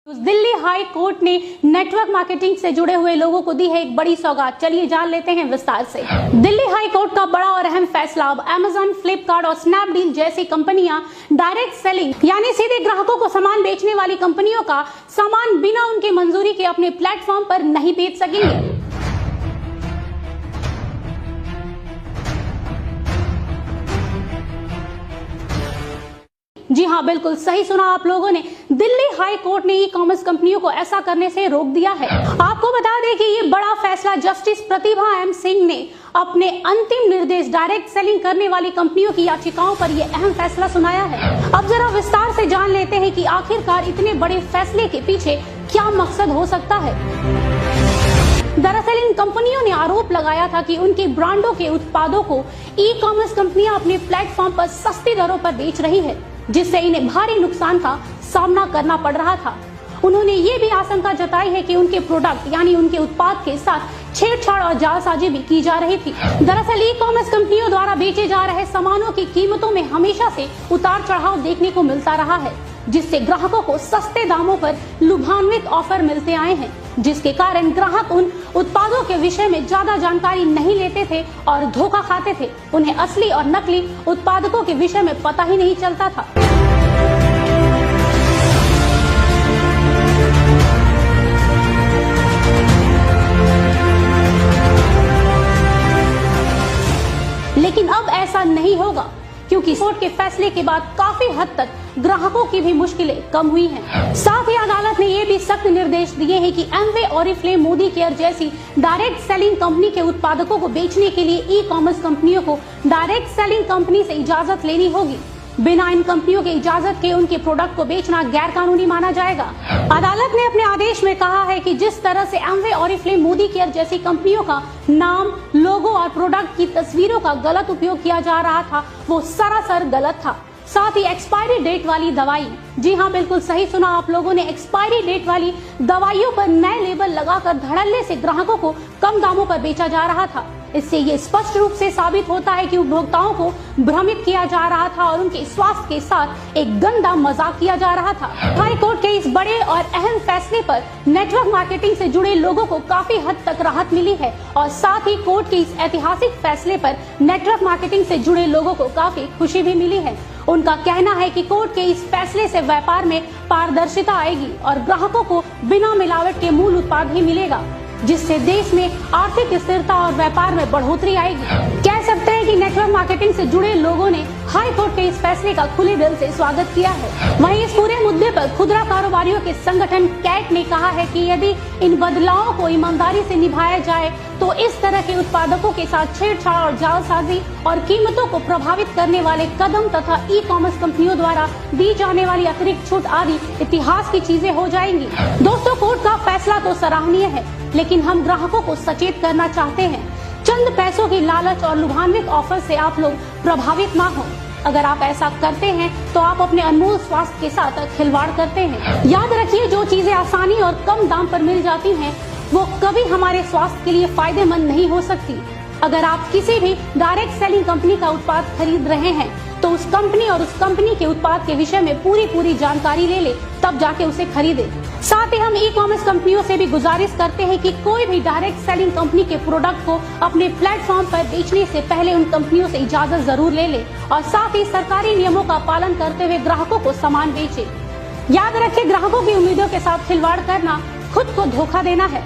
Delhi high court ने network marketing से जुड़े हुए लोगों को दी है एक बड़ी सौगात। चलिए जान लेते हैं विस्तार से। दिल्ली हाई कोर्ट का बड़ा और अहम फैसला। अब अमेजन, फ्लिपकार्ट और स्नैपडील जैसी कंपनियां डायरेक्ट सेलिंग यानी सीधे ग्राहकों को सामान बेचने वाली कंपनियों का सामान बिना उनकी मंजूरी के अपने प्लेटफॉर्म पर नहीं बेच सकेंगे। जी हाँ, बिल्कुल सही सुना आप लोगों ने। दिल्ली हाई कोर्ट ने ई कॉमर्स कंपनियों को ऐसा करने से रोक दिया है। आपको बता दें कि ये बड़ा फैसला जस्टिस प्रतिभा एम सिंह ने अपने अंतिम निर्देश डायरेक्ट सेलिंग करने वाली कंपनियों की याचिकाओं पर यह अहम फैसला सुनाया है। अब जरा विस्तार से जान लेते हैं कि आखिरकार इतने बड़े फैसले के पीछे क्या मकसद हो सकता है। दरअसल इन कंपनियों ने आरोप लगाया था कि उनकी ब्रांडों के उत्पादों को ई कॉमर्स कंपनियां अपने प्लेटफॉर्म पर सस्ती दरों पर बेच रही है, जिससे इन्हें भारी नुकसान का सामना करना पड़ रहा था। उन्होंने ये भी आशंका जताई है कि उनके प्रोडक्ट यानी उनके उत्पाद के साथ छेड़छाड़ और जालसाजी भी की जा रही थी। दरअसल ई कॉमर्स कंपनियों द्वारा बेचे जा रहे सामानों की कीमतों में हमेशा से उतार चढ़ाव देखने को मिलता रहा है, जिससे ग्राहकों को सस्ते दामों पर लुभान्वित ऑफर मिलते आए हैं, जिसके कारण ग्राहक उन उत्पादों के विषय में ज्यादा जानकारी नहीं लेते थे और धोखा खाते थे। उन्हें असली और नकली उत्पादकों के विषय में पता ही नहीं चलता था। लेकिन अब ऐसा नहीं होगा, क्योंकि कोर्ट के फैसले के बाद काफी हद तक ग्राहकों की भी मुश्किलें कम हुई हैं। साथ ही अदालत ने ये भी सख्त निर्देश दिए हैं कि एमवे, ओरिफ्लेम, मोदी केयर जैसी डायरेक्ट सेलिंग कंपनी के उत्पादकों को बेचने के लिए ई कॉमर्स कंपनियों को डायरेक्ट सेलिंग कंपनी से इजाजत लेनी होगी। बिना इन कंपनियों के इजाजत के उनके प्रोडक्ट को बेचना गैर कानूनी माना जाएगा। अदालत ने अपने आदेश में कहा है कि जिस तरह से एमवे, ओरिफ्लेम, मोदी केयर जैसी कंपनियों का नाम, लोगो और प्रोडक्ट की तस्वीरों का गलत उपयोग किया जा रहा था, वो सरासर गलत था। साथ ही एक्सपायरी डेट वाली दवाई, जी हाँ बिल्कुल सही सुना आप लोगों ने, एक्सपायरी डेट वाली दवाइयों पर नए लेबल लगाकर धड़ल्ले से ग्राहकों को कम दामों पर बेचा जा रहा था। इससे ये स्पष्ट रूप से साबित होता है कि उपभोक्ताओं को भ्रमित किया जा रहा था और उनके स्वास्थ्य के साथ एक गंदा मजाक किया जा रहा था। हाई कोर्ट के इस बड़े और अहम फैसले पर नेटवर्क मार्केटिंग से जुड़े लोगों को काफी हद तक राहत मिली है और साथ ही कोर्ट के इस ऐतिहासिक फैसले पर नेटवर्क मार्केटिंग से जुड़े लोगों को काफी खुशी भी मिली है। उनका कहना है कि कोर्ट के इस फैसले से व्यापार में पारदर्शिता आएगी और ग्राहकों को बिना मिलावट के मूल उत्पाद ही मिलेगा, जिससे देश में आर्थिक स्थिरता और व्यापार में बढ़ोतरी आएगी। कह सकते हैं कि नेटवर्क मार्केटिंग से जुड़े लोगों ने हाई कोर्ट के इस फैसले का खुले दिल से स्वागत किया है। वहीं इस पूरे मुद्दे पर खुदरा कारोबारियों के संगठन कैट ने कहा है कि यदि इन बदलावों को ईमानदारी से निभाया जाए तो इस तरह के उत्पादकों के साथ छेड़छाड़ और जालसाजी और कीमतों को प्रभावित करने वाले कदम तथा ई कॉमर्स कंपनियों द्वारा दी जाने वाली अतिरिक्त छूट आदि इतिहास की चीजें हो जाएंगी। दोस्तों, कोर्ट का फैसला तो सराहनीय है, लेकिन हम ग्राहकों को सचेत करना चाहते हैं। चंद पैसों की लालच और लुभान्वित ऑफर से आप लोग प्रभावित ना हो। अगर आप ऐसा करते हैं तो आप अपने अनमोल स्वास्थ्य के साथ खिलवाड़ करते हैं। याद रखिए, जो चीजें आसानी और कम दाम पर मिल जाती हैं, वो कभी हमारे स्वास्थ्य के लिए फायदेमंद नहीं हो सकती। अगर आप किसी भी डायरेक्ट सेलिंग कंपनी का उत्पाद खरीद रहे हैं तो उस कंपनी और उस कंपनी के उत्पाद के विषय में पूरी जानकारी ले ले, तब जाके उसे खरीदे। साथ ही हम ई कॉमर्स कंपनियों से भी गुजारिश करते हैं कि कोई भी डायरेक्ट सेलिंग कंपनी के प्रोडक्ट को अपने प्लेटफॉर्म पर बेचने से पहले उन कंपनियों से इजाजत जरूर ले ले और साथ ही सरकारी नियमों का पालन करते हुए ग्राहकों को सामान बेचे। याद रखें, ग्राहकों की उम्मीदों के साथ खिलवाड़ करना खुद को धोखा देना है।